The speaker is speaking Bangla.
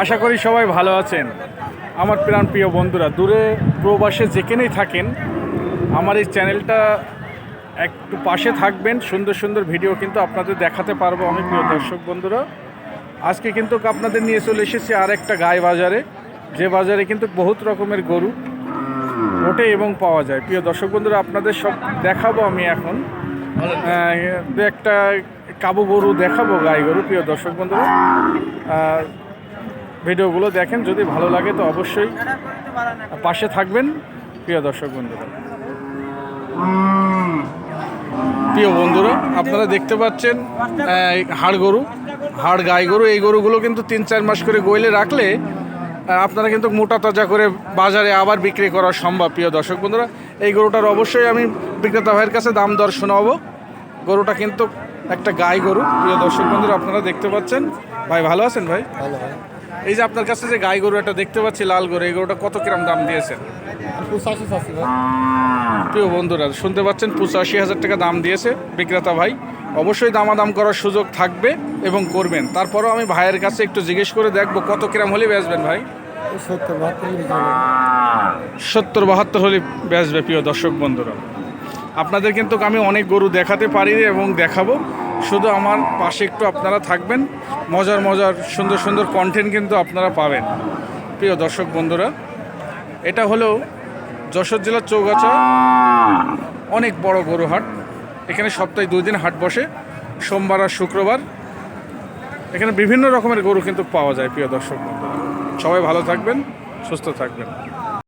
আশা করি সবাই ভালো আছেন। আমার প্রিয় বন্ধুরা, দূরে প্রবাসে যেখানেই থাকেন, আমার এই চ্যানেলটা একটু পাশে থাকবেন। সুন্দর সুন্দর ভিডিও কিন্তু আপনাদের দেখাতে পারবো আমি, প্রিয় দর্শক বন্ধুরা। আজকে কিন্তু আপনাদের নিয়ে চলে এসেছি আর একটা গাই বাজারে, যে বাজারে কিন্তু বহুত রকমের গরু ওঠে এবং পাওয়া যায়। প্রিয় দর্শক বন্ধুরা, আপনাদের সব দেখাবো আমি এখন। একটা কাবু গরু দেখাবো, গাই গরু। প্রিয় দর্শক বন্ধুরা, ভিডিওগুলো দেখেন, যদি ভালো লাগে তো অবশ্যই পাশে থাকবেন। প্রিয় দর্শক বন্ধুরা, আপনারা দেখতে পাচ্ছেন হাড় গরু, হাড় গাই গরু। এই গরুগুলো কিন্তু 3-4 মাস করে গইলে রাখলে আপনারা কিন্তু মোটা তাজা করে বাজারে আবার বিক্রি করা সম্ভব। প্রিয় দর্শক বন্ধুরা, এই গরুটার অবশ্যই আমি বিক্রেতা ভাইয়ের কাছে দাম দর শোনাবো। গরুটা কিন্তু একটা গাই গরু। প্রিয় দর্শক বন্ধুরা, আপনারা দেখতে পাচ্ছেন। ভাই ভালো আছেন? ভাই ভালো ভাই। এই যে আপনার কাছে যে গাই গরু একটা দেখতে পাচ্ছি, লাল গরু, এই গরুটা কত কিরম দাম দিয়েছেন? 85 ভাই। প্রিয় বন্ধুরা, শুনতে পাচ্ছেন, 85,000 টাকা দাম দিয়েছে বিক্রেতা ভাই। অবশ্যই দামাদাম করার সুযোগ থাকবে এবং করবেন। তারপরেও আমি ভাইয়ের কাছে একটু জিজ্ঞেস করে দেখবো কত কিরম হলে বেচবেন। ভাই 70-72 হলে বেচবে। প্রিয় দর্শক বন্ধুরা, আপনাদের কিন্তু আমি অনেক গরু দেখাতে পারি এবং দেখাবো, শুধু আমার পাশে একটু আপনারা থাকবেন। মজার মজার সুন্দর সুন্দর কন্টেন্ট কিন্তু আপনারা পাবেন। প্রিয় দর্শক বন্ধুরা, এটা হলো যশোর জেলার চৌগাছা, অনেক বড় গরু হাট। এখানে সপ্তাহে 2 দিন হাট বসে, সোমবার আর শুক্রবার। এখানে বিভিন্ন রকমের গরু কিন্তু পাওয়া যায়। প্রিয় দর্শক বন্ধুরা, সবাই ভালো থাকবেন, সুস্থ থাকবেন।